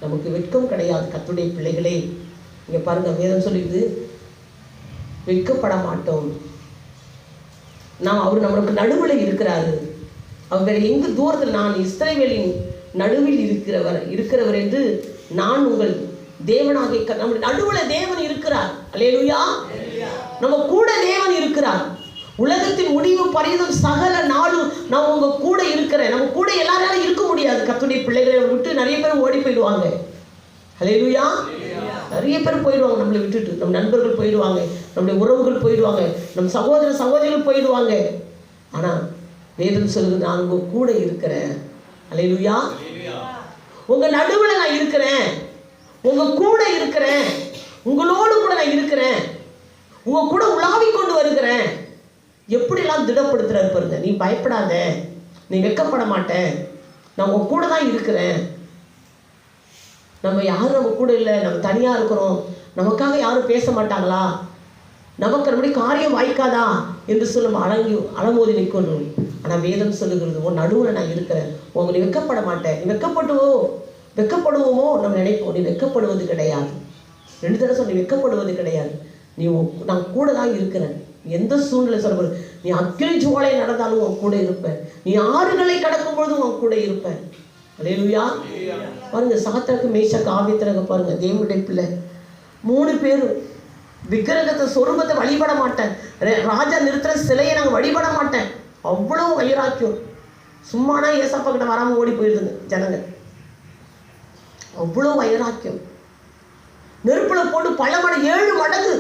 நமக்கு வெட்கம் கிடையாது. கர்த்தருடைய பிள்ளைகளே, இங்கே பாருங்க, வேதம் சொல்லிது, வெட்கப்பட மாட்டோம். அவர் நம்மளுக்கு நடுவில் இருக்கிறாரு. அவர் வேற எங்கு தூரத்தில், நான் இஸ்ரவேலின் நடுவில் இருக்கிறவர் என்று நான் உங்கள் தேவனாகிய, நம்முடைய நடுவில் தேவன் இருக்கிறார். அல்லேலூயா. நம்ம கூட தேவன் இருக்கிறார். உலகத்தின் முடிவு பரியந்தம் சகல நாளும் நான் உங்க கூட இருக்கிறேன். நம்ம கூட எல்லாராலும் இருக்க முடியாது. கர்த்தருடைய பிள்ளைகளை விட்டு நிறைய பேர் ஓடி போயிடுவாங்க. அல்லேலூயா. நிறைய பேர் போயிடுவாங்க நம்மளை விட்டுட்டு. நம் நண்பர்கள் போயிடுவாங்க, நம்முடைய உறவுகள் போயிடுவாங்க, நம் சகோதரிகள் போயிடுவாங்க. ஆனால் வேதம் சொல்லுது, நான் உங்க கூட இருக்கிறேன். அல்லேலூயா. உங்க நடுவில் நான் இருக்கிறேன், உங்க கூட இருக்கிறேன், உங்களோடு கூட நான் இருக்கிறேன், உங்க கூட உலாவிக் கொண்டு வருகிறேன். எப்படிலாம் திடப்படுத்துறாரு பாருங்க. நீ பயப்படாத, நீ வெட்கப்பட மாட்டேன், நான் உங்க கூட தான் இருக்கிறேன். நம்ம யாரும் நம்ம கூட இல்லை, நம்ம தனியாக இருக்கிறோம், நமக்காக யாரும் பேச மாட்டாங்களா, நமக்கு நம்முடைய காரியம் வாய்க்காதா என்று சொல்ல அலமோதி நிற்கணும். ஆனால் வேதம் சொல்லுகிறது, உன் நடுவில் நான் இருக்கிறேன், உங்களை வெட்கப்பட மாட்டேன். நீ வெட்கப்படுவோமோ நம்ம நினைப்போம். நீ வெட்கப்படுவது கிடையாது. 2 தடவை சொல்லி வெட்கப்படுவது கிடையாது. நான் கூட தான் இருக்கிறேன். எந்த சூழ்நிலை சொல்ல, நீ அக்கினி ஜுவாலை நடந்தாலும் உன் கூட இருப்பேன், நீ ஆறுகளை கடக்கும் பொழுதும் உன் கூட இருப்பேன். அல்லேலூயா. பாருங்க, சாத்ராக்கு மேஷாக்கு ஆபேத்நேகோ பாருங்க, தேவனுடைய பிள்ளை 3 பேர் விக்கிரகத்தை சொரூபத்தை வழிபட மாட்டேன், ராஜா நிறுத்துற சிலையை நாங்கள் வழிபட மாட்டேன். அவ்வளோ வைராக்கியம். சும்மானா ஏசப்பா கிட்ட வராமல் ஓடி போயிருதுங்க ஜனங்க. அவ்வளோ வைராக்கியம். நெருப்பில் போட்டு பல மடங்கு 7 மடங்கு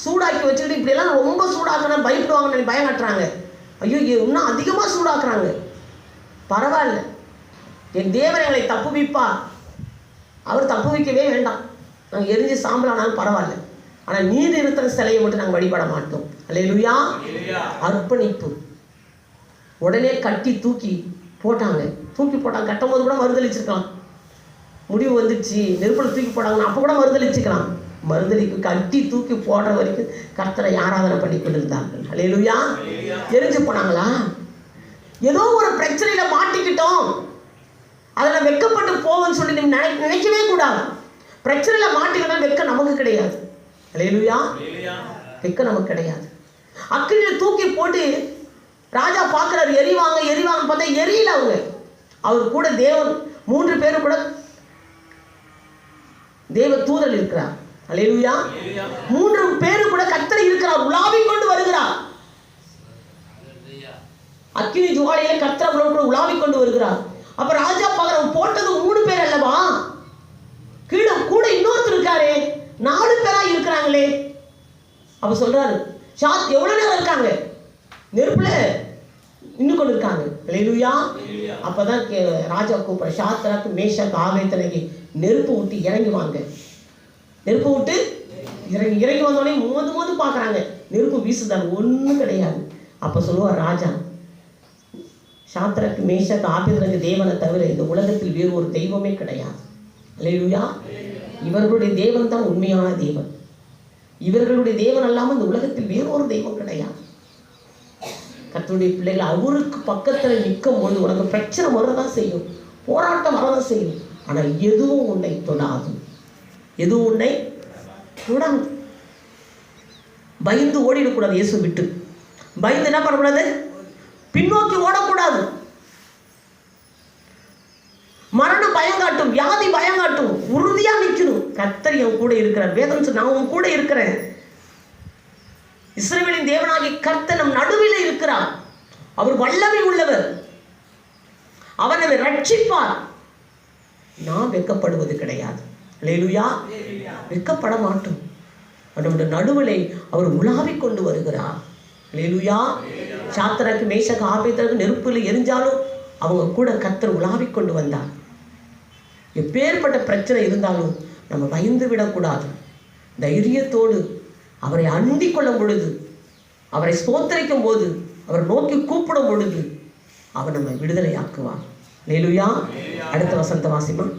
சூடாக்கி வச்சுக்கிட்டு, இப்படியெல்லாம் ரொம்ப சூடாக்குனா பயப்படுவாங்கன்னு பயம் காட்டுறாங்க. ஐயோ, இன்னும் அதிகமாக சூடாக்குறாங்க. பரவாயில்ல, என் தேவன் எங்களை தப்புவிப்பா. அவர் தப்பு வைக்கவே வேண்டாம், நாங்கள் எரிஞ்சு சாம்பலானாலும் பரவாயில்ல. ஆனால் நீர் இருக்கிற சிலையை மட்டும் நாங்கள் வழிபட மாட்டோம். அல்லேலூயா. அர்ப்பணிப்பு. உடனே கட்டி தூக்கி போட்டாங்க. கட்டும் போது கூட மறுதளிச்சிருக்கலாம். முடிவு வந்துடுச்சு, நெருப்பில் தூக்கி போட்டாங்கன்னா அப்போ கூட மறுதளிச்சுக்கலாம். மறுதளிக்கு கட்டி தூக்கி போடுற வரைக்கும் கர்த்தரை ஆராதனை பண்ணி கொண்டிருந்தார்கள். அல்லேலூயா. எரிஞ்சு போனாங்களா? ஏதோ ஒரு பிரச்சனையில மாட்டிக்கிட்டோம், அதில் வெட்கப்பட்டு போவோம்னு சொல்லி நீங்க நினைக்கவே கூடாது. பிரச்சனையில மாட்டிக்கிட்டா வெட்கம் நமக்கு கிடையாது. அல்லேலூயா. வெட்கம் நமக்கு கிடையாது. அக்கினியில் தூக்கி போட்டு ராஜா பார்க்குறாரு, எரிவாங்க பார்த்தா எரியல. அவர் கூட தேவன் 3 பேரும் கூட தேவ தூதல் இருக்கிறார். அல்லேலூயா. 3 பேரும் கூட கர்த்தர் இருக்கிறார், உலாவிக் கொண்டு வருகிறார். அக்கினி ஜுவாலையில கர்த்தர் கூட உலாவிக் கொண்டு வருகிறார். அப்ப ராஜா பார்க்குறவன் போட்டது 3 பேர் அல்லவா, கீழே கூட இன்னொருத்தர் இருக்காரே, 4 பேரா இருக்கிறாங்களே. அப்ப சொல்றாரு, எவ்வளவு நேரம் இருக்காங்க நெருப்புல இன்னும் கொண்டு இருக்காங்க. அல்லேலூயா. அப்பதான் ராஜா கூப்பிட, சாத்ராக்கு மேஷாக்கு ஆபேத்நேகோ நெருப்பு விட்டு இறங்கி வாங்க. நெருப்பு விட்டு இறங்கி வந்தோடனே மோது பார்க்குறாங்க, நெருப்பு வீசுதான், ஒன்றும் கிடையாது. அப்போ சொல்லுவார் ராஜா, சாத்ராக்கு மேஷாக்கு ஆபேத்நேகோ தேவனை தவிர இந்த உலகத்தில் வேறு ஒரு தெய்வமே கிடையாது. அல்லேலூயா. இவர்களுடைய தேவன் தான் உண்மையான தேவன். இவர்களுடைய தேவன் அல்லாமல் இந்த உலகத்தில் வேறு ஒரு தெய்வம் கிடையாது. கர்த்தருடைய பிள்ளைகள் அவருக்கு பக்கத்தில் நிற்கும் போது உனக்கு பிரச்சனை வரதான் செய்யும், போராட்டம் வரதான் செய்யும். ஆனால் எதுவும் உன்னை தொடாது, எதுவும் உன்னை தொடாது. பயந்து ஓடிடக்கூடாது. இயேசு விட்டு பயந்து என்ன பண்ணக்கூடாது, பின்னோக்கி ஓடக்கூடாது. மரணம் பயங்காட்டும், வியாதி பயங்காட்டும், உறுதியாக நிற்கணும். கர்த்தர் என் கூட இருக்கிறார். வேதம் சொன்ன, நான் உன் கூட இருக்கிறேன். இஸ்ரவேலின் தேவனாகிய கர்த்தர் நம் நடுவில் இருக்கிறார். அவர் வல்லமை உள்ளவர், அவர் நம்மை ரட்சிப்பார். நான் வெட்கப்படுவது கிடையாது. அல்லேலூயா. வெட்கப்பட மாட்டோம். நம்முடைய நடுவிலே அவர் உலாவிக் கொண்டு வருகிறார். அல்லேலூயா. சாத்ராக்கு மேஷாக்கு ஆபேத்நேகோ நெருப்பில் எரிஞ்சாலும் அவங்க கூட கர்த்தர் உலாவிக் கொண்டு வந்தார். எப்பேற்பட்ட பிரச்சனை இருந்தாலும் நம்ம பயந்து விடக்கூடாது. தைரியத்தோடு அவரை அண்டிக் கொள்ளும் பொழுது, அவரை ஸ்தோத்திரிக்கும் போது, அவரை நோக்கி கூப்பிடும் பொழுது அவர் நம்மை விடுதலை ஆக்குவார். அல்லேலூயா. அடுத்த வசனத்தை வாசிப்போம்.